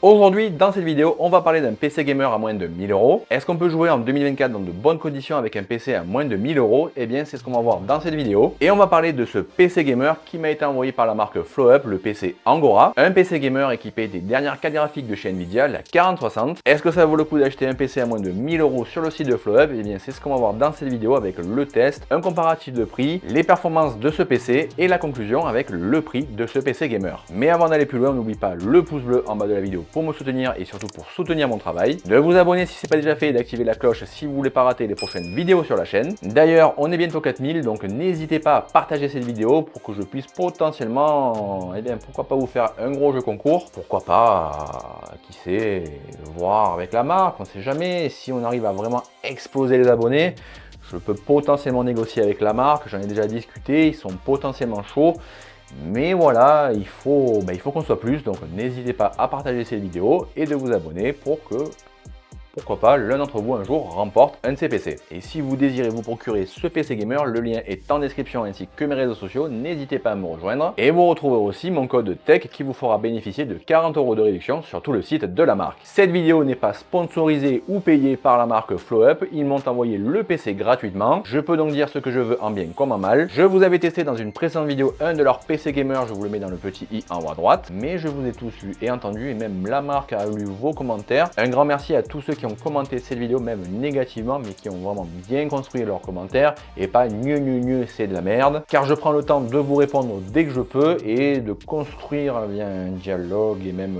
Aujourd'hui, dans cette vidéo, on va parler d'un PC gamer à moins de 1000 euros. Est-ce qu'on peut jouer en 2024 dans de bonnes conditions avec un PC à moins de 1000 euros? Eh bien, c'est ce qu'on va voir dans cette vidéo. Et on va parler de ce PC gamer qui m'a été envoyé par la marque FlowUp, le PC Angora. Un PC gamer équipé des dernières cartes graphiques de chez Nvidia, la 4060. Est-ce que ça vaut le coup d'acheter un PC à moins de 1000 euros sur le site de FlowUp? Eh bien, c'est ce qu'on va voir dans cette vidéo avec le test, un comparatif de prix, les performances de ce PC et la conclusion avec le prix de ce PC gamer. Mais avant d'aller plus loin, n'oublie pas le pouce bleu en bas de la vidéo pour me soutenir et surtout pour soutenir mon travail, de vous abonner si ce n'est pas déjà fait et d'activer la cloche si vous voulez pas rater les prochaines vidéos sur la chaîne. D'ailleurs, on est bientôt 4000, donc n'hésitez pas à partager cette vidéo pour que je puisse potentiellement, eh bien, pourquoi pas vous faire un gros jeu concours, pourquoi pas, qui sait, voir avec la marque, on sait jamais, si on arrive à vraiment exploser les abonnés, je peux potentiellement négocier avec la marque, j'en ai déjà discuté, ils sont potentiellement chauds. Mais voilà, il faut qu'on soit plus, donc n'hésitez pas à partager cette vidéo et de vous abonner pour que, pourquoi pas, l'un d'entre vous un jour remporte un de ces PC. Et si vous désirez vous procurer ce PC gamer, le lien est en description ainsi que mes réseaux sociaux, n'hésitez pas à me rejoindre. Et vous retrouverez aussi mon code TECH qui vous fera bénéficier de 40 € de réduction sur tout le site de la marque. Cette vidéo n'est pas sponsorisée ou payée par la marque FlowUp, ils m'ont envoyé le PC gratuitement. Je peux donc dire ce que je veux en bien comme en mal. Je vous avais testé dans une précédente vidéo un de leurs PC gamer, je vous le mets dans le petit i en haut à droite. Mais je vous ai tous lu et entendu et même la marque a lu vos commentaires. Un grand merci à tous ceux qui ont commenté cette vidéo, même négativement, mais qui ont vraiment bien construit leurs commentaires et pas gneu c'est de la merde, car je prends le temps de vous répondre dès que je peux et de construire un dialogue et même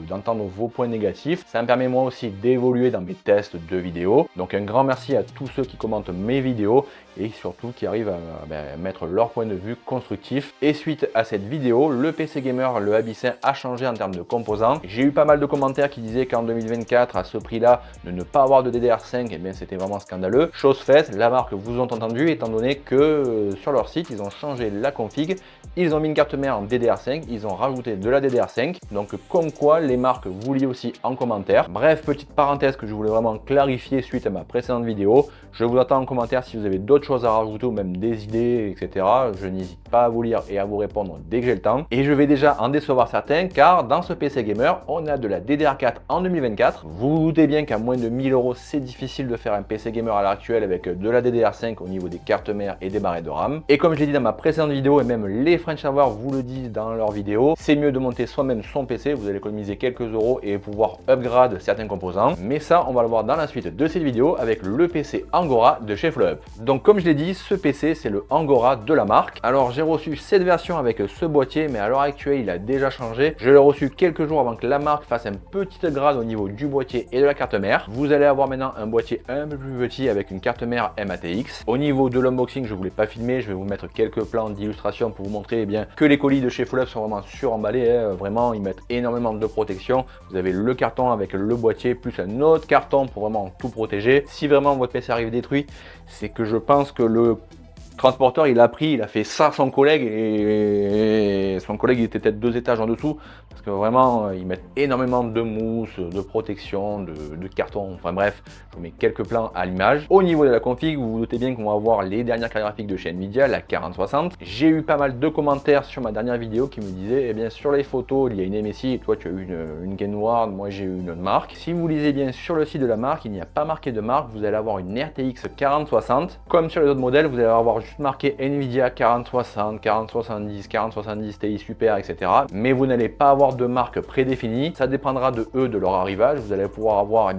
d'entendre vos points négatifs. Ça me permet moi aussi d'évoluer dans mes tests de vidéos. Donc un grand merci à tous ceux qui commentent mes vidéos et surtout qui arrivent à mettre leur point de vue constructif. Et suite à cette vidéo, le PC gamer, le Abyssin, a changé en termes de composants. J'ai eu pas mal de commentaires qui disaient qu'en 2024, à ce prix-là, de ne pas avoir de DDR5, eh bien c'était vraiment scandaleux. Chose faite, la marque vous ont entendu, étant donné que sur leur site, ils ont changé la config. Ils ont mis une carte mère en DDR5, ils ont rajouté de la DDR5. Donc comme quoi, les marques vous lisent aussi en commentaire. Bref, petite parenthèse que je voulais vraiment clarifier suite à ma précédente vidéo. Je vous attends en commentaire si vous avez d'autres choses à rajouter ou même des idées, etc. Je n'hésite pas à vous lire et à vous répondre dès que j'ai le temps. Et je vais déjà en décevoir certains car dans ce PC gamer, on a de la DDR4 en 2024. Vous vous doutez bien qu'à moins de 1000 €, c'est difficile de faire un PC gamer à l'heure actuelle avec de la DDR5 au niveau des cartes mères et des barrettes de RAM. Et comme je l'ai dit dans ma précédente vidéo et même les French Hour vous le disent dans leurs vidéos, c'est mieux de monter soi-même son PC, vous allez économiser quelques euros et pouvoir upgrade certains composants. Mais ça, on va le voir dans la suite de cette vidéo avec le PC Angora de chez FlowUp. Donc comme je l'ai dit, ce PC c'est le Angora de la marque. Alors j'ai reçu cette version avec ce boîtier, mais à l'heure actuelle il a déjà changé. Je l'ai reçu quelques jours avant que la marque fasse un petit upgrade au niveau du boîtier et de la carte mère. Vous allez avoir maintenant un boîtier un peu plus petit avec une carte mère MATX. Au niveau de l'unboxing, je ne voulais pas filmer, je vais vous mettre quelques plans d'illustration pour vous montrer bien que les colis de chez FlowUp sont vraiment suremballés, vraiment ils mettent énormément de protection. Vous avez le carton avec le boîtier plus un autre carton pour vraiment tout protéger. Si vraiment votre PC arrive détruit, c'est que je pense que le transporteur il a fait ça à son collègue et son collègue il était peut-être 2 étages en dessous parce que vraiment ils mettent énormément de mousse, de protection, de carton, enfin bref, je vous mets quelques plans à l'image. Au niveau de la config, vous vous doutez bien qu'on va avoir les dernières cartes graphiques de chez Nvidia, la 4060. J'ai eu pas mal de commentaires sur ma dernière vidéo qui me disaient, eh bien sur les photos il y a une MSI et toi tu as eu une Gainward, moi j'ai eu une autre marque. Si vous lisez bien sur le site de la marque, il n'y a pas marqué de marque, vous allez avoir une RTX 4060. Comme sur les autres modèles, vous allez avoir juste marqué Nvidia 4060, 4070, 4070 Ti Super, etc. Mais vous n'allez pas avoir de marque prédéfinie. Ça dépendra de eux, de leur arrivage. Vous allez pouvoir avoir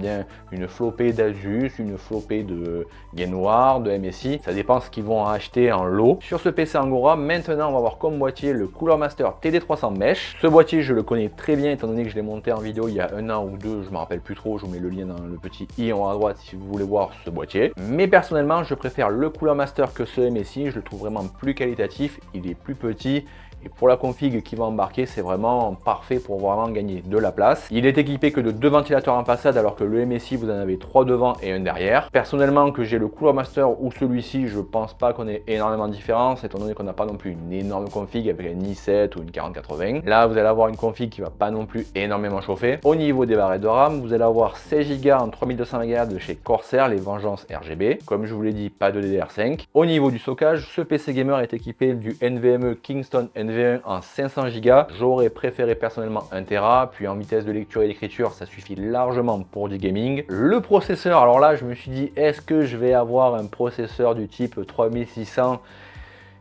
une flopée d'Asus, une flopée de Gainward, de MSI. Ça dépend ce qu'ils vont acheter en lot. Sur ce PC Angora, maintenant on va avoir comme boîtier le Cooler Master TD300 Mesh. Ce boîtier, je le connais très bien étant donné que je l'ai monté en vidéo il y a un an ou deux. Je me rappelle plus trop. Je vous mets le lien dans le petit i en haut à droite si vous voulez voir ce boîtier. Mais personnellement, je préfère le Cooler Master que ce MSI. Je le trouve vraiment plus qualitatif. Il est plus petit. Et pour la config qui va embarquer, c'est vraiment parfait pour vraiment gagner de la place. Il est équipé que de 2 ventilateurs en façade alors que le MSI vous en avez 3 devant et un derrière. Personnellement, que j'ai le Cooler Master ou celui-ci, je pense pas qu'on ait énormément de différence étant donné qu'on n'a pas non plus une énorme config avec un i7 ou une 4080. Là, vous allez avoir une config qui va pas non plus énormément chauffer. Au niveau des barrettes de RAM, vous allez avoir 16 Go en 3200 MHz de chez Corsair, les Vengeance RGB. Comme je vous l'ai dit, pas de DDR5. Au niveau du stockage, ce PC gamer est équipé du NVMe Kingston Ryzen V1 en 500 Go. J'aurais préféré personnellement 1 Tera, puis en vitesse de lecture et d'écriture, ça suffit largement pour du gaming. Le processeur, alors là, je me suis dit, est-ce que je vais avoir un processeur du type 3600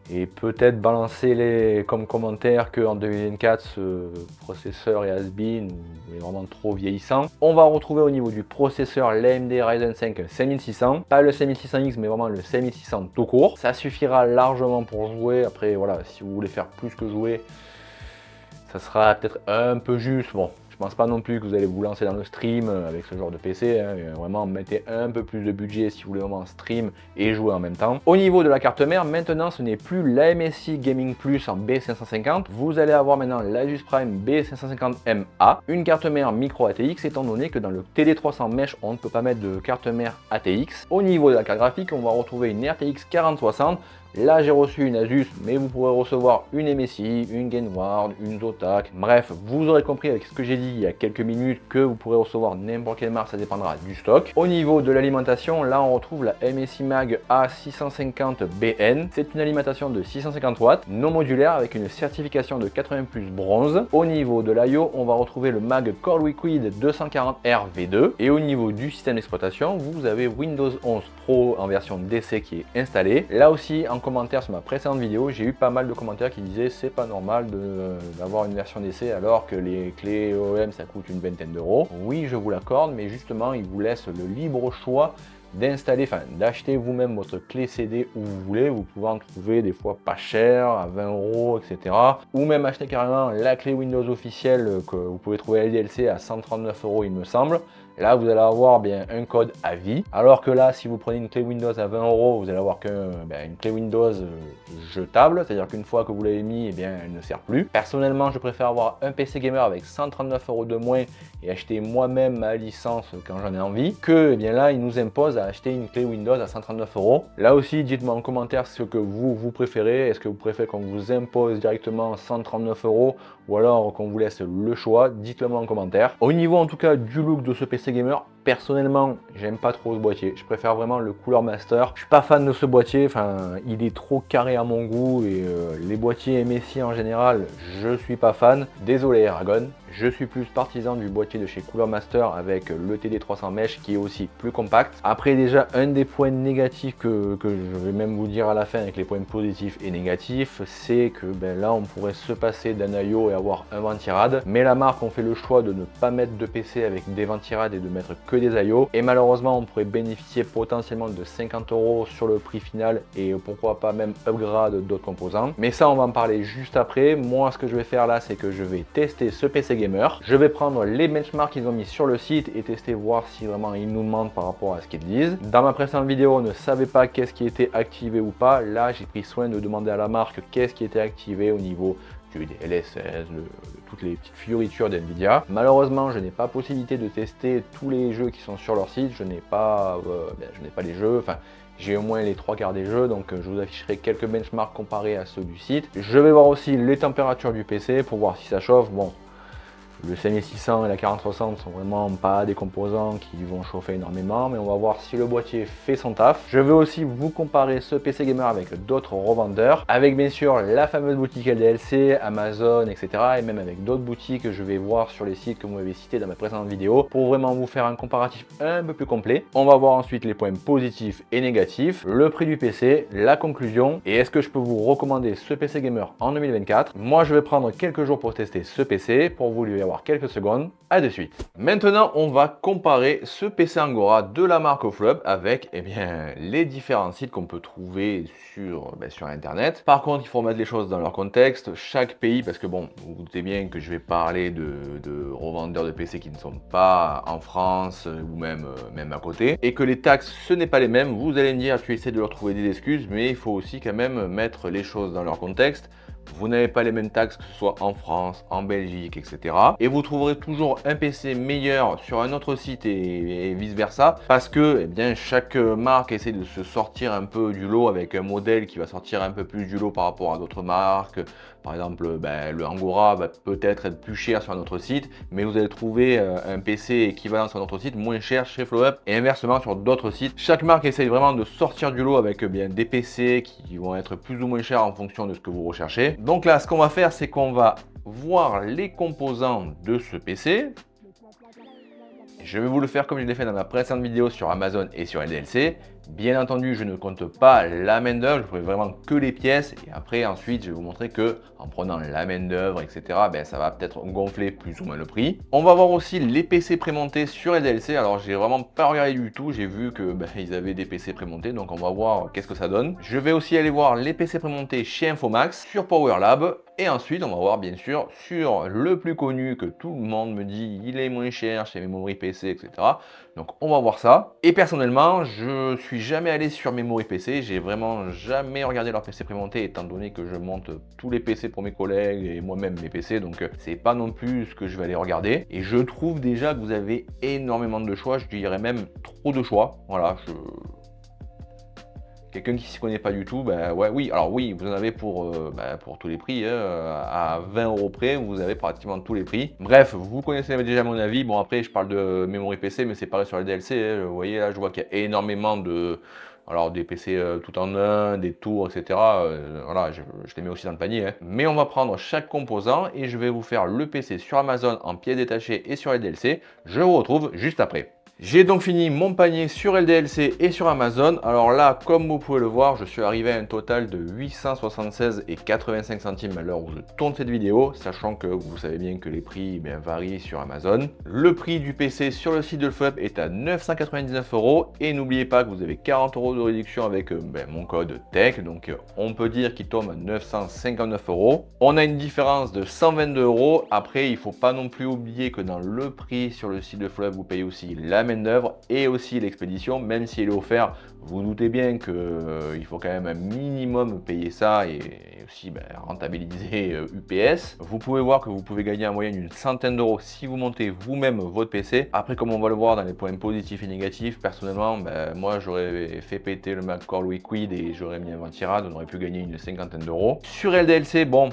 et peut-être balancer comme commentaire qu'en 2024 ce processeur est has-been ou est vraiment trop vieillissant. On va retrouver au niveau du processeur l'AMD Ryzen 5 5600, pas le 5600X mais vraiment le 5600 tout court. Ça suffira largement pour jouer. Après voilà, si vous voulez faire plus que jouer, ça sera peut-être un peu juste. Bon, je pense pas non plus que vous allez vous lancer dans le stream avec ce genre de PC, hein. Vraiment mettez un peu plus de budget si vous voulez vraiment stream et jouer en même temps. Au niveau de la carte mère, maintenant ce n'est plus la MSI Gaming Plus en B550, vous allez avoir maintenant l'Asus Prime B550MA, une carte mère micro ATX étant donné que dans le TD300 Mesh on ne peut pas mettre de carte mère ATX. Au niveau de la carte graphique, on va retrouver une RTX 4060. Là j'ai reçu une Asus, mais vous pourrez recevoir une MSI, une Gainward, une Zotac. Bref, vous aurez compris avec ce que j'ai dit il y a quelques minutes que vous pourrez recevoir n'importe quelle marque, ça dépendra du stock. Au niveau de l'alimentation, là on retrouve la MSI Mag A650BN. C'est une alimentation de 650 watts, non modulaire avec une certification de 80+ bronze. Au niveau de l'IO, on va retrouver le Mag Core Liquid 240R V2. Et au niveau du système d'exploitation, vous avez Windows 11 Pro en version DC qui est installé. Là aussi, en commentaire sur ma précédente vidéo, j'ai eu pas mal de commentaires qui disaient c'est pas normal d'avoir une version DC alors que les clés OEM ça coûte une vingtaine d'euros. Oui, je vous l'accorde, mais justement, ils vous laissent le libre choix d'installer, enfin d'acheter vous-même votre clé CD où vous voulez. Vous pouvez en trouver des fois pas cher, à 20 euros, etc. Ou même acheter carrément la clé Windows officielle que vous pouvez trouver à LDLC à 139 euros il me semble. Là, vous allez avoir bien un code à vie. Alors que là, si vous prenez une clé Windows à 20 euros, vous allez avoir une clé Windows jetable. C'est-à-dire qu'une fois que vous l'avez mis, eh bien, elle ne sert plus. Personnellement, je préfère avoir un PC gamer avec 139 euros de moins et acheter moi-même ma licence quand j'en ai envie, que eh bien là, il nous impose à acheter une clé Windows à 139 euros. Là aussi, dites-moi en commentaire ce que vous préférez. Est-ce que vous préférez qu'on vous impose directement 139 euros ou alors qu'on vous laisse le choix? Dites-le moi en commentaire. Au niveau en tout cas du look de ce PC gamer, personnellement, j'aime pas trop ce boîtier. Je préfère vraiment le Cooler Master. Je suis pas fan de ce boîtier, enfin, il est trop carré à mon goût et les boîtiers MSI en général, je suis pas fan. Désolé Eragon, je suis plus partisan du boîtier de chez Cooler Master avec le TD300 Mesh qui est aussi plus compact. Après déjà, un des points négatifs que je vais même vous dire à la fin avec les points positifs et négatifs, c'est que là on pourrait se passer d'un IO et avoir un ventirad. Mais la marque ont fait le choix de ne pas mettre de PC avec des ventirades et de mettre que des IO. Et malheureusement, on pourrait bénéficier potentiellement de 50 euros sur le prix final et pourquoi pas même upgrade d'autres composants. Mais ça, on va en parler juste après. Moi, ce que je vais faire là, c'est que je vais tester ce PC gamer. Je vais prendre les benchmarks qu'ils ont mis sur le site et tester, voir si vraiment ils nous mentent par rapport à ce qu'ils disent. Dans ma précédente vidéo, on ne savait pas qu'est-ce qui était activé ou pas. Là, j'ai pris soin de demander à la marque qu'est-ce qui était activé au niveau du DLSS, toutes les petites fioritures d'NVIDIA. Malheureusement, je n'ai pas possibilité de tester tous les jeux qui sont sur leur site. Je n'ai pas les jeux. Enfin, j'ai au moins les 3/4 des jeux, donc je vous afficherai quelques benchmarks comparés à ceux du site. Je vais voir aussi les températures du PC pour voir si ça chauffe. Bon, le 5600 et la 4060 sont vraiment pas des composants qui vont chauffer énormément, mais on va voir si le boîtier fait son taf. Je vais aussi vous comparer ce PC gamer avec d'autres revendeurs, avec bien sûr la fameuse boutique LDLC, Amazon, etc. et même avec d'autres boutiques que je vais voir sur les sites que vous m'avez cités dans ma précédente vidéo pour vraiment vous faire un comparatif un peu plus complet. On va voir ensuite les points positifs et négatifs, le prix du PC, la conclusion et est-ce que je peux vous recommander ce PC gamer en 2024. Moi, je vais prendre quelques jours pour tester ce PC, pour vous lui avoir quelques secondes. À de suite. Maintenant, on va comparer ce PC Angora de la marque Offlub avec les différents sites qu'on peut trouver sur internet. Par contre, il faut remettre les choses dans leur contexte. Chaque pays, parce que bon, vous vous doutez bien que je vais parler de revendeurs de PC qui ne sont pas en France ou même à côté, et que les taxes, ce n'est pas les mêmes. Vous allez me dire, tu essaies de leur trouver des excuses, mais il faut aussi quand même mettre les choses dans leur contexte. Vous n'avez pas les mêmes taxes que ce soit en France, en Belgique, etc. Et vous trouverez toujours un PC meilleur sur un autre site et vice versa parce que chaque marque essaie de se sortir un peu du lot avec un modèle qui va sortir un peu plus du lot par rapport à d'autres marques, par exemple, le Angora va peut-être être plus cher sur un autre site, mais vous allez trouver un PC équivalent sur un autre site moins cher chez FlowUp et inversement sur d'autres sites. Chaque marque essaye vraiment de sortir du lot avec des PC qui vont être plus ou moins chers en fonction de ce que vous recherchez. Donc là, ce qu'on va faire, c'est qu'on va voir les composants de ce PC. Je vais vous le faire comme je l'ai fait dans ma précédente vidéo sur Amazon et sur LDLC. Bien entendu, je ne compte pas la main d'œuvre, je ferai vraiment que les pièces et après ensuite je vais vous montrer que en prenant la main d'œuvre, etc., ça va peut-être gonfler plus ou moins le prix. On va voir aussi les PC prémontés sur LDLC. Alors j'ai vraiment pas regardé du tout, j'ai vu que ils avaient des PC prémontés, donc on va voir qu'est-ce que ça donne. Je vais aussi aller voir les PC prémontés chez Infomax, sur PowerLab. Et ensuite, on va voir bien sûr sur le plus connu que tout le monde me dit, il est moins cher chez Memory PC, etc. Donc on va voir ça. Et personnellement, je suis jamais allé sur Memory PC, j'ai vraiment jamais regardé leur PC prémonté étant donné que je monte tous les PC pour mes collègues et moi-même mes PC, donc c'est pas non plus ce que je vais aller regarder. Et je trouve déjà que vous avez énormément de choix, je dirais même trop de choix. Voilà, quelqu'un qui s'y connaît pas du tout, oui, alors oui, vous en avez pour tous les prix, à 20 € près, vous avez pratiquement tous les prix. Bref, vous connaissez déjà mon avis. Bon, après, je parle de Memory PC, mais c'est pareil sur les DLC. Vous voyez, là, je vois qu'il y a énormément de... Alors, des PC tout en un, des tours, etc. Voilà, je les mets aussi dans le panier. Mais on va prendre chaque composant et je vais vous faire le PC sur Amazon en pièces détachées et sur les DLC. Je vous retrouve juste après. J'ai donc fini mon panier sur LDLC et sur Amazon. Alors là, comme vous pouvez le voir, je suis arrivé à un total de 876,85 € à l'heure où je tourne cette vidéo, sachant que vous savez bien que les prix varient sur Amazon. Le prix du PC sur le site de FlowUp est à 999 € et n'oubliez pas que vous avez 40 € de réduction avec mon code TECH, donc on peut dire qu'il tombe à 959 €. On a une différence de 122 €. Après, il ne faut pas non plus oublier que dans le prix sur le site de FlowUp, vous payez aussi la main d'œuvre et aussi l'expédition, même s'il est offert, vous doutez bien que il faut quand même un minimum payer ça et aussi rentabiliser UPS. Vous pouvez voir que vous pouvez gagner en moyenne une centaine d'euros si vous montez vous-même votre PC. Après, comme on va le voir dans les points positifs et négatifs, personnellement, moi j'aurais fait péter le McCall Liquid et j'aurais mis un ventirad, on aurait pu gagner une cinquantaine d'euros. Sur LDLC, bon,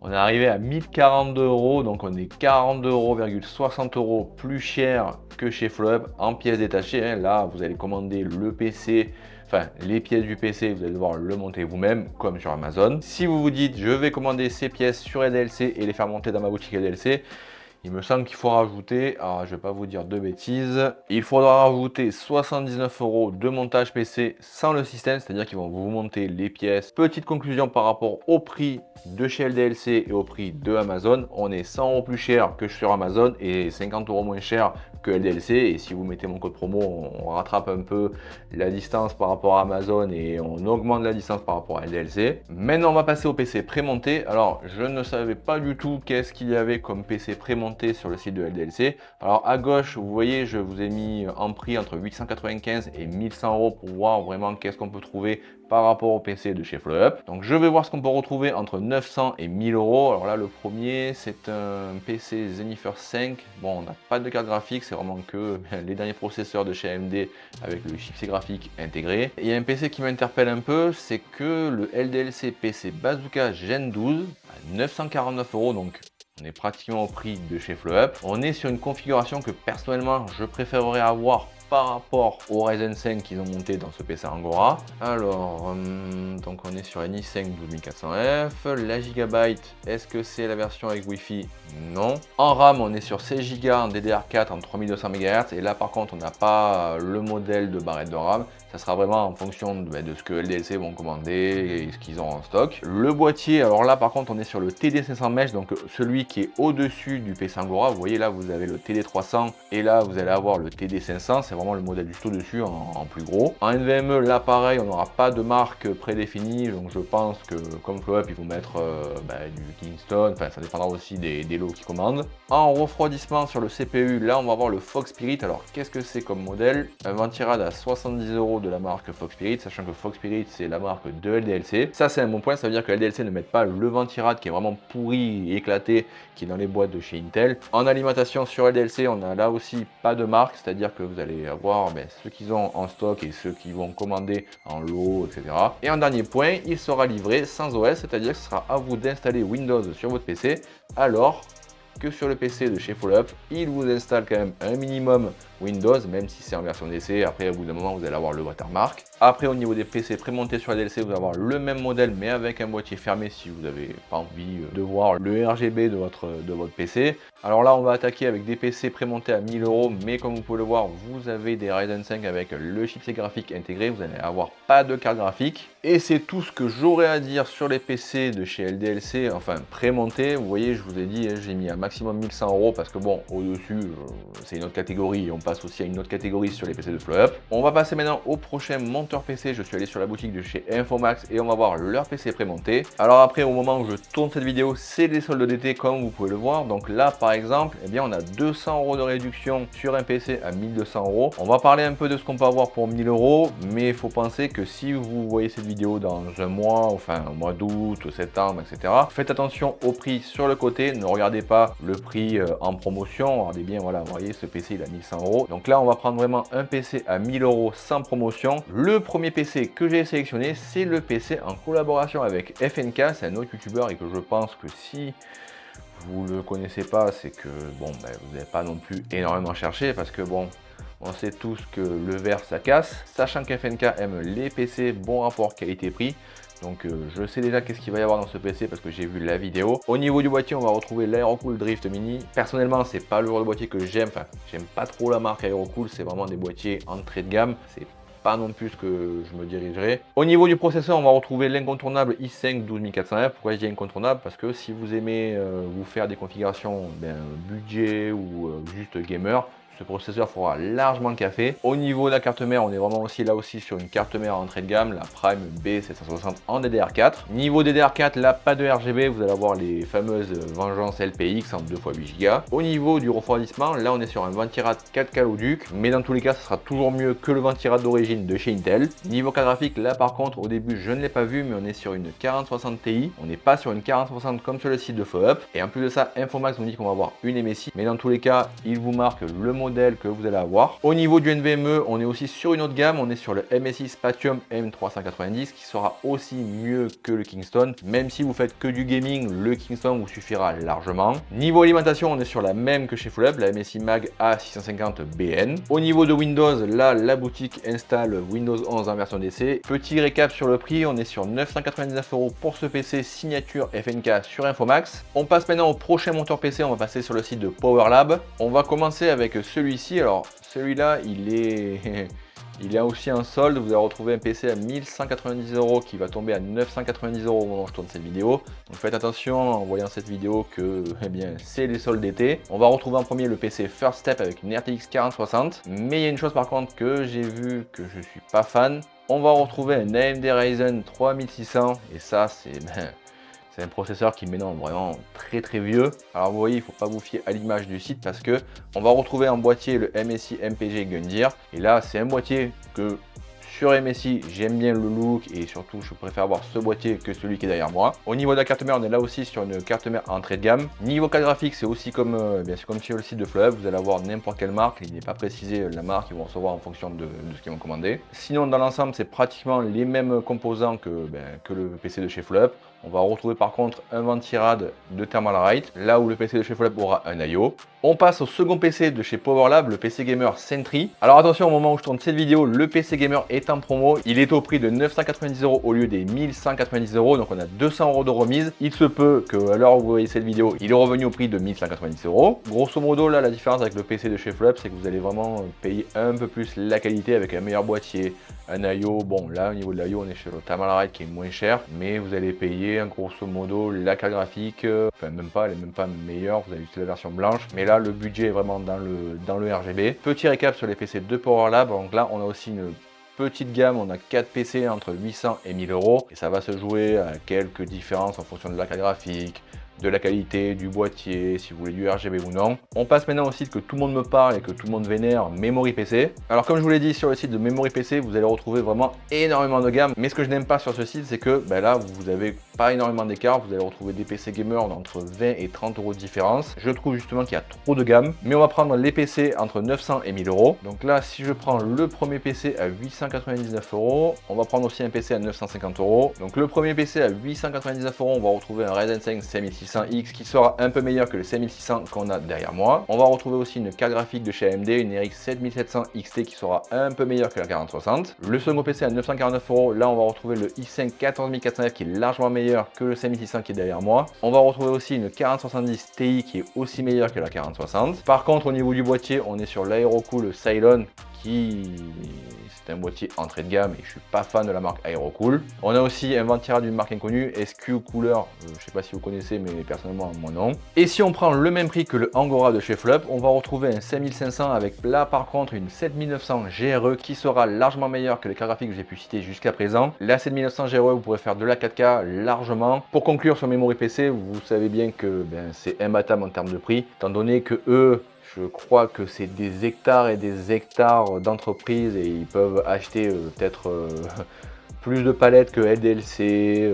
on est arrivé à 1042 €, donc on est 42,60 € plus cher que chez FlowUp en pièces détachées. Là, vous allez commander le PC, enfin les pièces du PC, vous allez devoir le monter vous-même, comme sur Amazon. Si vous vous dites, je vais commander ces pièces sur LDLC et les faire monter dans ma boutique LDLC, il me semble qu'il faut rajouter, alors je ne vais pas vous dire de bêtises, il faudra rajouter 79 € de montage PC sans le système, c'est-à-dire qu'ils vont vous monter les pièces. Petite conclusion par rapport au prix de chez LDLC et au prix de Amazon, on est 100 € plus cher que sur Amazon et 50 € moins cher que LDLC. Et si vous mettez mon code promo, on rattrape un peu la distance par rapport à Amazon et on augmente la distance par rapport à LDLC. Maintenant, on va passer au PC prémonté. Alors, je ne savais pas du tout qu'est-ce qu'il y avait comme PC prémonté sur le site de LDLC. Alors, à gauche, vous voyez, je vous ai mis en prix entre 895 et 1100 € pour voir vraiment qu'est-ce qu'on peut trouver par rapport au PC de chez FlowUp. Donc je vais voir ce qu'on peut retrouver entre 900 et 1000 €. Alors là, le premier, c'est un PC Zenithor 5. Bon, on n'a pas de carte graphique, c'est vraiment que les derniers processeurs de chez AMD avec le chipset graphique intégré. Et il y a un PC qui m'interpelle un peu, c'est que le LDLC PC Bazooka Gen 12 à 949 €, donc on est pratiquement au prix de chez FlowUp. On est sur une configuration que personnellement, je préférerais avoir par rapport au Ryzen 5 qu'ils ont monté dans ce PC Angora. Alors, donc on est sur un i5 12400F. La gigabyte, est-ce que c'est la version avec Wi-Fi? Non. En RAM, on est sur 16 Go en DDR4 en 3200 MHz. Et là, par contre, on n'a pas le modèle de barrette de RAM. Ça sera vraiment en fonction de ce que LDLC vont commander et ce qu'ils ont en stock. Le boîtier, alors là, par contre, on est sur le TD500 Mesh, donc celui qui est au-dessus du PC Angora. Vous voyez là, vous avez le TD300 et là, vous allez avoir le TD500. C'est vraiment le modèle juste au-dessus en plus gros. En NVMe, là pareil, on n'aura pas de marque prédéfinie, donc je pense que comme FlowUp, ils vont mettre du Kingston, enfin ça dépendra aussi des lots qui commandent. En refroidissement sur le CPU, là on va avoir le Fog Spirit. Alors qu'est-ce que c'est comme modèle? Un ventirad à 70 € de la marque Fox Spirit, sachant que Fox Spirit c'est la marque de LDLC. Ça c'est un bon point, ça veut dire que LDLC ne met pas le ventirad qui est vraiment pourri et éclaté qui est dans les boîtes de chez Intel. En alimentation sur LDLC, on a là aussi pas de marque, c'est-à-dire que vous allez avoir ceux qu'ils ont en stock et ceux qui vont commander en lot, etc. Et en dernier point, il sera livré sans OS, c'est-à-dire que ce sera à vous d'installer Windows sur votre PC, alors que sur le PC de chez Fallup, il vous installe quand même un minimum Windows, même si c'est en version d'essai. Après, au bout d'un moment, vous allez avoir le watermark. Après, au niveau des PC prémontés sur LDLC, vous allez avoir le même modèle, mais avec un boîtier fermé si vous n'avez pas envie de voir le RGB de votre PC. Alors là, on va attaquer avec des PC prémontés à 1000 €, mais comme vous pouvez le voir, vous avez des Ryzen 5 avec le chipset graphique intégré, vous n'allez avoir pas de carte graphique. Et c'est tout ce que j'aurais à dire sur les PC de chez LDLC, enfin prémontés. Vous voyez, je vous ai dit, j'ai mis un maximum 1100 € parce que bon, au-dessus, c'est une autre catégorie. On passe aussi à une autre catégorie sur les PC de Fallup. On va passer maintenant au prochain monteur PC. Je suis allé sur la boutique de chez Infomax et on va voir leur PC prémonté. Alors après, au moment où je tourne cette vidéo, c'est des soldes d'été comme vous pouvez le voir. Donc là, par exemple, eh bien, on a 200 € de réduction sur un PC à 1200 €. On va parler un peu de ce qu'on peut avoir pour 1000 €, mais il faut penser que si vous voyez cette vidéo dans un mois, enfin au mois d'août, septembre, etc., faites attention au prix sur le côté. Ne regardez pas le prix en promotion. Regardez bien, voilà, vous voyez, ce PC il a 1100 €. Donc là, on va prendre vraiment un PC à 1000 € sans promotion. Le premier PC que j'ai sélectionné, c'est le PC en collaboration avec FNK. C'est un autre youtubeur et que je pense que si vous ne le connaissez pas, c'est que bon, vous n'avez pas non plus énormément cherché parce que bon, on sait tous que le verre ça casse, sachant qu'FNK aime les PC bon rapport qualité-prix. Donc je sais déjà qu'est-ce qu'il va y avoir dans ce PC parce que j'ai vu la vidéo. Au niveau du boîtier, on va retrouver l'Aerocool Drift Mini. Personnellement, c'est pas le genre de boîtier que j'aime. Enfin, j'aime pas trop la marque Aerocool. C'est vraiment des boîtiers entrée de gamme. C'est pas non plus ce que je me dirigerai. Au niveau du processeur, on va retrouver l'incontournable i5 12400F. Pourquoi je dis incontournable? Parce que si vous aimez vous faire des configurations budget ou juste gamer, ce processeur fera largement le café. Au niveau de la carte mère, on est vraiment aussi là aussi sur une carte mère entrée de gamme, la Prime B760 en DDR4. Niveau DDR4, là pas de RGB, vous allez avoir les fameuses Vengeance LPX en 2x8 Go. Au niveau du refroidissement, là on est sur un ventirad 4K Loduc, mais dans tous les cas, ce sera toujours mieux que le ventirad d'origine de chez Intel. Niveau carte graphique, là par contre, au début, je ne l'ai pas vu, mais on est sur une 4060 Ti. On n'est pas sur une 4060 comme sur le site de Fallup. Et en plus de ça, Infomax nous dit qu'on va avoir une MSI, mais dans tous les cas, il vous marque le modèle que vous allez avoir. Au niveau du NVMe, on est aussi sur une autre gamme, on est sur le MSI Spatium M390 qui sera aussi mieux que le Kingston. Même si vous faites que du gaming, le Kingston vous suffira largement. Niveau alimentation, on est sur la même que chez Fallup, la MSI Mag A650BN. Au niveau de Windows, là la boutique installe Windows 11 en version d'essai. Petit récap sur le prix, on est sur 999 € pour ce PC signature FNK sur Infomax. On passe maintenant au prochain monteur PC, on va passer sur le site de PowerLab. On va commencer avec celui-ci. Alors celui-là il est aussi en solde. Vous allez retrouver un PC à 1190 € qui va tomber à 990 € au moment où je tourne cette vidéo. Donc faites attention en voyant cette vidéo que c'est les soldes d'été. On va retrouver en premier le PC First Step avec une RTX 4060. Mais il y a une chose par contre que j'ai vu que je suis pas fan. On va retrouver un AMD Ryzen 3600 et ça c'est un processeur qui maintenant vraiment très vieux. Alors vous voyez, il ne faut pas vous fier à l'image du site parce que on va retrouver en boîtier le MSI MPG Gundyr. Et là, c'est un boîtier que sur MSI, j'aime bien le look et surtout, je préfère avoir ce boîtier que celui qui est derrière moi. Au niveau de la carte mère, on est là aussi sur une carte mère entrée de gamme. Niveau carte graphique, c'est aussi comme, comme sur le site de Fallup. Vous allez avoir n'importe quelle marque. Il n'est pas précisé la marque, ils vont recevoir en fonction de ce qu'ils vont commander. Sinon, dans l'ensemble, c'est pratiquement les mêmes composants que le PC de chez Fallup. On va retrouver par contre un ventirad de Thermalright, là où le PC de chez Fallup aura un I/O. On passe au second PC de chez PowerLab, le PC Gamer Sentry. Alors attention, au moment où je tourne cette vidéo, le PC Gamer est en promo. Il est au prix de 990 € au lieu des 1190 €, donc on a 200 € de remise. Il se peut qu'à l'heure où vous voyez cette vidéo, il est revenu au prix de 1190 €. Grosso modo, là, la différence avec le PC de chez Fallup, c'est que vous allez vraiment payer un peu plus la qualité avec un meilleur boîtier, un I/O. Bon, là, au niveau de l'I/O, on est sur le Thermalright qui est moins cher, mais vous allez payer grosso modo la carte graphique, enfin même pas, elle est même pas meilleure, vous avez juste la version blanche, mais là le budget est vraiment dans le RGB. Petit récap sur les PC de PowerLab, donc là on a aussi une petite gamme, on a 4 PC entre 800 et 1000 €, et ça va se jouer à quelques différences en fonction de la carte graphique, de la qualité du boîtier, si vous voulez du RGB ou non. On passe maintenant au site que tout le monde me parle et que tout le monde vénère, Memory PC. Alors comme je vous l'ai dit, sur le site de Memory PC, vous allez retrouver vraiment énormément de gammes. Mais ce que je n'aime pas sur ce site, c'est que là, vous avez pas énormément d'écart. Vous allez retrouver des PC gamers entre 20 et 30 euros de différence. Je trouve justement qu'il y a trop de gamme. Mais on va prendre les PC entre 900 et 1000 euros. Donc là, si je prends le premier PC à 899 euros, on va prendre aussi un PC à 950 euros. Donc le premier PC à 899 euros, on va retrouver un Ryzen 5 5600X qui sera un peu meilleur que le 5600 qu'on a derrière moi. On va retrouver aussi une carte graphique de chez AMD, une RX 7700 XT qui sera un peu meilleure que la 4060. Le second PC à 949 euros, là on va retrouver le i5 14400F qui est largement meilleur que le 5600 qui est derrière moi. On va retrouver aussi une 4070 Ti qui est aussi meilleure que la 4060. Par contre, au niveau du boîtier, on est sur l'Aerocool Cylon qui c'est un boîtier entrée de gamme et je suis pas fan de la marque Aerocool. On a aussi un ventirail d'une marque inconnue, SQ Cooler, je sais pas si vous connaissez mais personnellement moi non. Et si on prend le même prix que le Angora de chez Flop, on va retrouver un 5500 avec là par contre une 7900 GRE qui sera largement meilleure que les cartes graphiques que j'ai pu citer jusqu'à présent. La 7900 GRE, vous pourrez faire de la 4K largement. Pour conclure sur Memory PC, vous savez bien que c'est imbattable en termes de prix, étant donné que eux, je crois que c'est des hectares et des hectares d'entreprises et ils peuvent acheter peut-être plus de palettes que LDLC,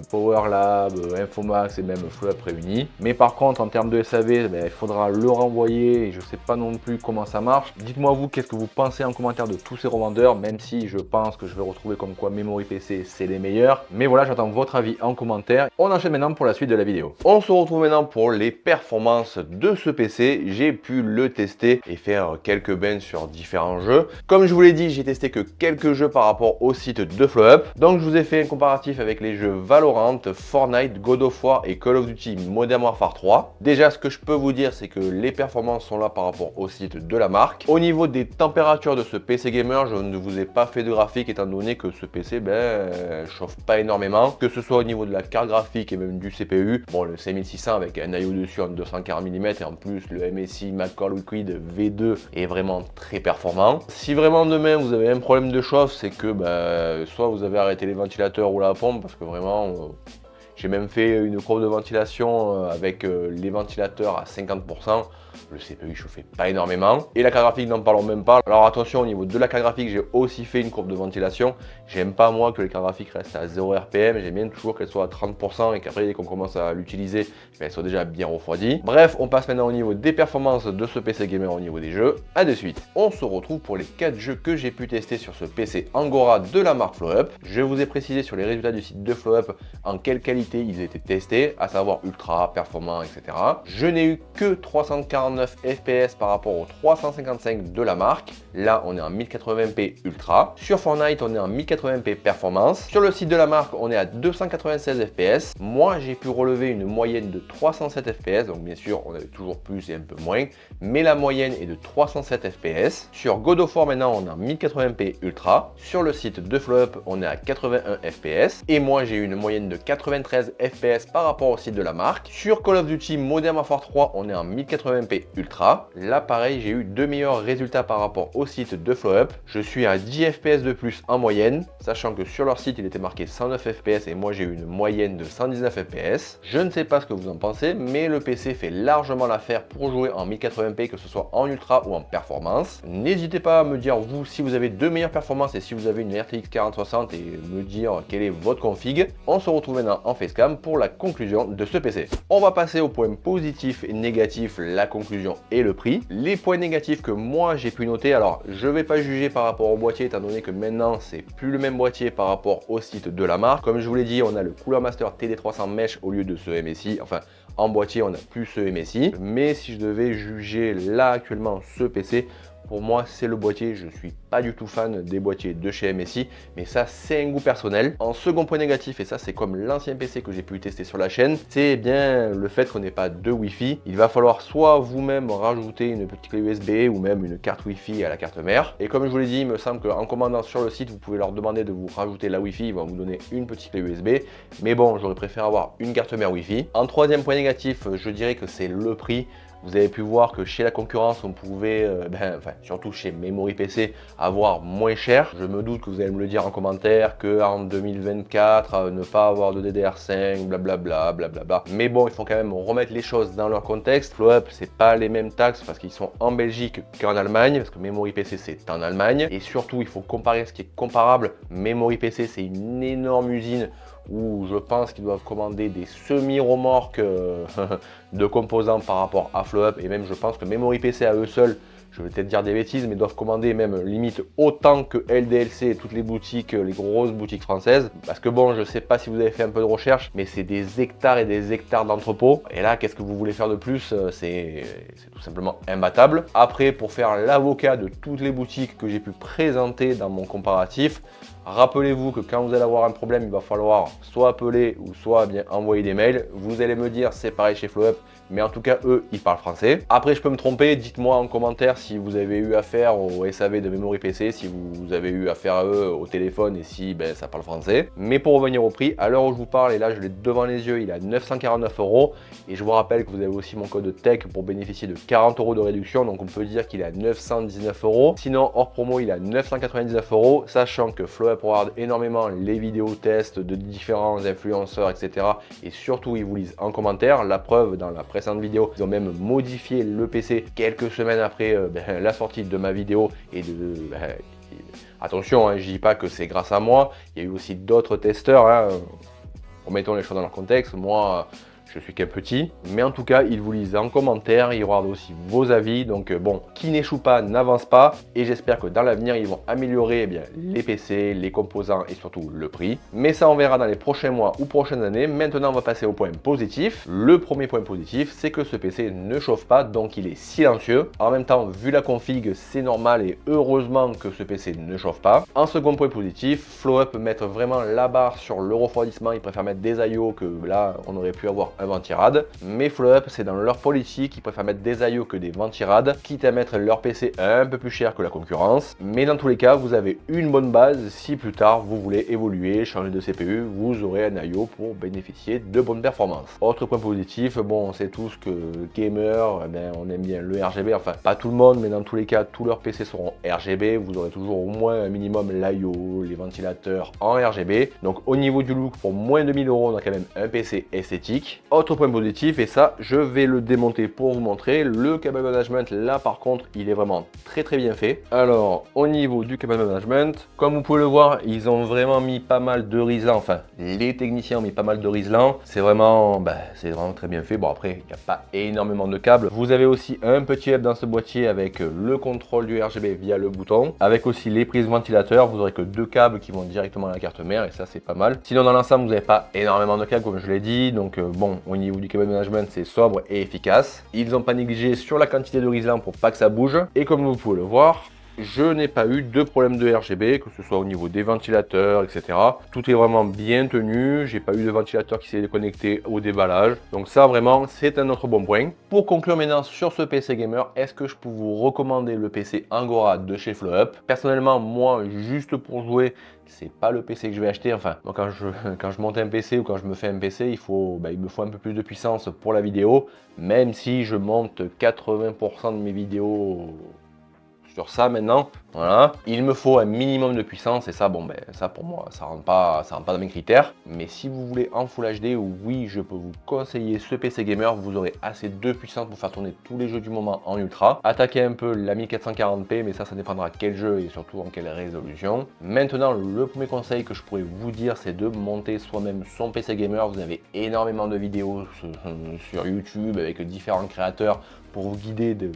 PowerLab, Infomax et même Flop réunis. Mais par contre, en termes de SAV, il faudra le renvoyer et je ne sais pas non plus comment ça marche. Dites-moi vous, qu'est-ce que vous pensez en commentaire de tous ces revendeurs, même si je pense que je vais retrouver comme quoi Memory PC, c'est les meilleurs. Mais voilà, j'attends votre avis en commentaire. On enchaîne maintenant pour la suite de la vidéo. On se retrouve maintenant pour les performances de ce PC. J'ai pu le tester et faire quelques benches sur différents jeux. Comme je vous l'ai dit, j'ai testé que quelques jeux par rapport au site de Flop. Donc je vous ai fait un comparatif avec les jeux Valorant, Fortnite, God of War et Call of Duty Modern Warfare 3. Déjà, ce que je peux vous dire, c'est que les performances sont là par rapport au site de la marque. Au niveau des températures de ce PC gamer, je ne vous ai pas fait de graphique étant donné que ce PC chauffe pas énormément. Que ce soit au niveau de la carte graphique et même du CPU. Bon, le 5600 avec un IO dessus en 240 mm et en plus le MSI Mac-Core Liquid V2 est vraiment très performant. Si vraiment demain vous avez un problème de chauffe, c'est que soit vous avez arrêté les ventilateurs ou la pompe parce que vraiment j'ai même fait une courbe de ventilation avec les ventilateurs à 50%. Le CPU chauffait pas énormément. Et la carte graphique, n'en parlons même pas. Alors attention, au niveau de la carte graphique, j'ai aussi fait une courbe de ventilation. J'aime pas moi que les cartes graphiques restent à 0 RPM. J'aime bien toujours qu'elles soient à 30% et qu'après, dès qu'on commence à l'utiliser, elles soient déjà bien refroidies. Bref, on passe maintenant au niveau des performances de ce PC gamer au niveau des jeux. A de suite. On se retrouve pour les 4 jeux que j'ai pu tester sur ce PC Angora de la marque Flop. Je vous ai précisé sur les résultats du site de Flop en quelle qualité ils étaient testés, à savoir ultra, performant, etc. Je n'ai eu que 349 FPS par rapport aux 355 de la marque. Là, on est en 1080p ultra. Sur Fortnite, on est en 1080p performance. Sur le site de la marque, on est à 296 FPS. Moi, j'ai pu relever une moyenne de 307 FPS. Donc, bien sûr, on avait toujours plus et un peu moins. Mais la moyenne est de 307 FPS. Sur God of War, maintenant, on est en 1080p ultra. Sur le site de Flop, on est à 81 FPS. Et moi, j'ai eu une moyenne de 93 FPS par rapport au site de la marque. Sur Call of Duty Modern Warfare 3, on est en 1080p ultra. Là pareil, j'ai eu 2 meilleurs résultats par rapport au site de Flop. Je suis à 10 FPS de plus en moyenne, sachant que sur leur site il était marqué 109 FPS et moi j'ai eu une moyenne de 119 FPS. Je ne sais pas ce que vous en pensez, mais le PC fait largement l'affaire pour jouer en 1080p, que ce soit en ultra ou en performance. N'hésitez pas à me dire vous si vous avez 2 meilleures performances et si vous avez une RTX 4060 et me dire quelle est votre config. On se retrouve maintenant en facecam pour la conclusion de ce PC. On va passer aux points positifs et négatifs, la conclusion et le prix. Les points négatifs que moi j'ai pu noter, alors je vais pas juger par rapport au boîtier étant donné que maintenant c'est plus le même boîtier par rapport au site de la marque. Comme je vous l'ai dit, on a le Cooler Master TD300 Mesh au lieu de ce MSI, enfin en boîtier on a plus ce MSI, mais si je devais juger là actuellement ce PC, pour moi c'est le boîtier. Je suis pas du tout fan des boîtiers de chez MSI, mais ça c'est un goût personnel. En second point négatif, et ça c'est comme l'ancien PC que j'ai pu tester sur la chaîne, c'est bien le fait qu'on n'ait pas de Wi-Fi. Il va falloir soit vous-même rajouter une petite clé USB ou même une carte Wi-Fi à la carte mère. Et comme je vous l'ai dit, il me semble qu'en commandant sur le site, vous pouvez leur demander de vous rajouter la Wi-Fi, ils vont vous donner une petite clé USB. Mais bon, j'aurais préféré avoir une carte mère Wi-Fi. En troisième point négatif, je dirais que c'est le prix. Vous avez pu voir que chez la concurrence, on pouvait, surtout chez Memory PC, avoir moins cher. Je me doute que vous allez me le dire en commentaire qu'en 2024, ne pas avoir de DDR5, blablabla, blablabla. Mais bon, il faut quand même remettre les choses dans leur contexte. FlowUp, c'est pas les mêmes taxes parce qu'ils sont en Belgique qu'en Allemagne, parce que Memory PC, c'est en Allemagne. Et surtout, il faut comparer ce qui est comparable. Memory PC, c'est une énorme usine où je pense qu'ils doivent commander des semi-remorques de composants par rapport à FlowUp, et même je pense que Memory PC à eux seuls, je vais peut-être dire des bêtises, mais doivent commander même limite autant que LDLC et toutes les boutiques, les grosses boutiques françaises. Parce que bon, je sais pas si vous avez fait un peu de recherche, mais c'est des hectares et des hectares d'entrepôts. Et là, qu'est-ce que vous voulez faire de plus? C'est tout simplement imbattable. Après, pour faire l'avocat de toutes les boutiques que j'ai pu présenter dans mon comparatif, rappelez-vous que quand vous allez avoir un problème, il va falloir soit appeler ou soit bien envoyer des mails. Vous allez me dire, c'est pareil chez FlowUp, mais en tout cas, eux, ils parlent français. Après, je peux me tromper, dites-moi en commentaire si vous avez eu affaire au SAV de Memory PC, si vous avez eu affaire à eux au téléphone et si ça parle français. Mais pour revenir au prix, à l'heure où je vous parle, et là je l'ai devant les yeux, il est à 949 €. Et je vous rappelle que vous avez aussi mon code TECH pour bénéficier de 40 € de réduction, donc on peut dire qu'il est à 919 €. Sinon, hors promo, il est à 999 €, sachant que FlowUp regarde énormément les vidéos tests de différents influenceurs, etc. Et surtout, ils vous lisent en commentaire. La preuve, dans la précédente vidéo, ils ont même modifié le PC quelques semaines après la sortie de ma vidéo et attention, je dis pas que c'est grâce à moi, il y a eu aussi d'autres testeurs, remettons les choses dans leur contexte. Moi, je suis qu'un petit, mais en tout cas, ils vous lisent en commentaire, ils regardent aussi vos avis. Donc bon, qui n'échoue pas n'avance pas. Et j'espère que dans l'avenir, ils vont améliorer les PC, les composants et surtout le prix. Mais ça, on verra dans les prochains mois ou prochaines années. Maintenant, on va passer au point positif. Le premier point positif, c'est que ce PC ne chauffe pas, donc il est silencieux. En même temps, vu la config, c'est normal et heureusement que ce PC ne chauffe pas. En second point positif, FlowUp mettre vraiment la barre sur le refroidissement. Ils préfèrent mettre des IO que là, on aurait pu avoir un ventirad, mais FlowUp, c'est dans leur politique, ils préfèrent mettre des IO que des ventirades, quitte à mettre leur PC un peu plus cher que la concurrence. Mais dans tous les cas, vous avez une bonne base. Si plus tard vous voulez évoluer, changer de CPU, vous aurez un IO pour bénéficier de bonnes performances. Autre point positif, bon, on sait tous que gamer, on aime bien le RGB, enfin pas tout le monde, mais dans tous les cas, tous leurs PC seront RGB. Vous aurez toujours au moins un minimum l'IO, les ventilateurs en RGB. Donc au niveau du look, pour moins de 1000 €, on a quand même un PC esthétique. Autre point positif, et ça je vais le démonter pour vous montrer, le cable management, là par contre il est vraiment très bien fait. Alors au niveau du cable management, comme vous pouvez le voir, ils ont vraiment mis pas mal de Rislan, enfin les techniciens ont mis pas mal de Rislan, c'est vraiment très bien fait. Bon, après il n'y a pas énormément de câbles. Vous avez aussi un petit hub dans ce boîtier avec le contrôle du RGB via le bouton, avec aussi les prises ventilateurs. Vous n'aurez que deux câbles qui vont directement à la carte mère et ça c'est pas mal. Sinon dans l'ensemble vous n'avez pas énormément de câbles comme je l'ai dit, donc bon, au niveau du cable management, c'est sobre et efficace. Ils n'ont pas négligé sur la quantité de Rislan pour pas que ça bouge. Et comme vous pouvez le voir, je n'ai pas eu de problème de RGB, que ce soit au niveau des ventilateurs, etc. Tout est vraiment bien tenu. J'ai pas eu de ventilateur qui s'est déconnecté au déballage. Donc ça, vraiment, c'est un autre bon point. Pour conclure maintenant sur ce PC gamer, est-ce que je peux vous recommander le PC Angora de chez FlowUp? Personnellement, moi, juste pour jouer, c'est pas le PC que je vais acheter. Enfin, moi, quand je monte un PC ou quand je me fais un PC, il me faut un peu plus de puissance pour la vidéo. Même si je monte 80% de mes vidéos sur ça maintenant, voilà. Il me faut un minimum de puissance et ça, ça pour moi, ça rentre pas dans mes critères. Mais si vous voulez en Full HD, oui, je peux vous conseiller ce PC gamer. Vous aurez assez de puissance pour faire tourner tous les jeux du moment en ultra. Attaquer un peu la 1440p, mais ça dépendra quel jeu et surtout en quelle résolution. Maintenant, le premier conseil que je pourrais vous dire, c'est de monter soi-même son PC gamer. Vous avez énormément de vidéos sur YouTube avec différents créateurs pour vous guider de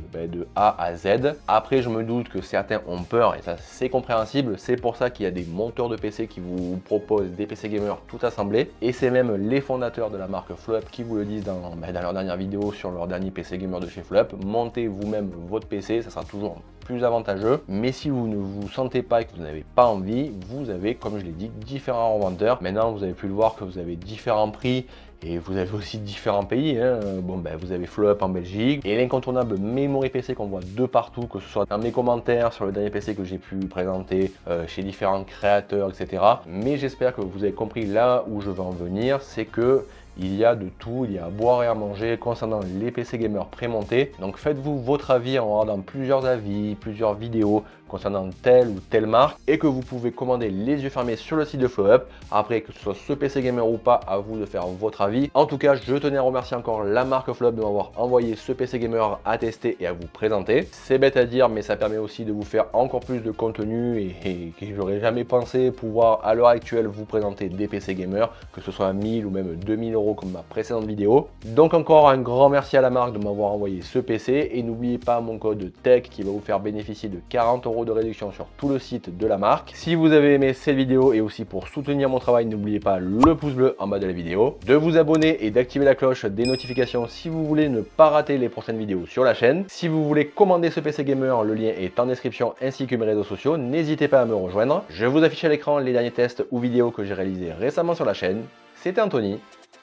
A à Z. Après, je me doute que certains ont peur et ça c'est compréhensible. C'est pour ça qu'il y a des monteurs de PC qui vous proposent des PC gamers tout assemblés. Et c'est même les fondateurs de la marque FlowUp qui vous le disent dans leur dernière vidéo sur leur dernier PC gamer de chez FlowUp. Montez vous-même votre PC, ça sera toujours plus avantageux. Mais si vous ne vous sentez pas et que vous n'avez pas envie, vous avez, comme je l'ai dit, différents revendeurs. Maintenant, vous avez pu le voir que vous avez différents prix. Et vous avez aussi différents pays, vous avez FlowUp en Belgique et l'incontournable Memory PC qu'on voit de partout, que ce soit dans mes commentaires sur le dernier PC que j'ai pu présenter, chez différents créateurs, etc. Mais j'espère que vous avez compris là où je veux en venir, c'est que Il y a de tout, il y a à boire et à manger concernant les PC gamers prémontés. Donc faites-vous votre avis en regardant plusieurs avis, plusieurs vidéos concernant telle ou telle marque et que vous pouvez commander les yeux fermés sur le site de FlowUp. Après, que ce soit ce PC gamer ou pas, à vous de faire votre avis. En tout cas, je tenais à remercier encore la marque FlowUp de m'avoir envoyé ce PC gamer à tester et à vous présenter. C'est bête à dire, mais ça permet aussi de vous faire encore plus de contenu et que j'aurais jamais pensé pouvoir à l'heure actuelle vous présenter des PC gamers, que ce soit à 1000 ou même 2000 € comme ma précédente vidéo. Donc encore un grand merci à la marque de m'avoir envoyé ce PC et n'oubliez pas mon code TECH qui va vous faire bénéficier de 40 € de réduction sur tout le site de la marque. Si vous avez aimé cette vidéo et aussi pour soutenir mon travail, n'oubliez pas le pouce bleu en bas de la vidéo, de vous abonner et d'activer la cloche des notifications si vous voulez ne pas rater les prochaines vidéos sur la chaîne. Si vous voulez commander ce PC gamer, le lien est en description ainsi que mes réseaux sociaux, n'hésitez pas à me rejoindre. Je vous affiche à l'écran les derniers tests ou vidéos que j'ai réalisés récemment sur la chaîne. C'était Anthony.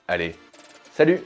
Allez, salut!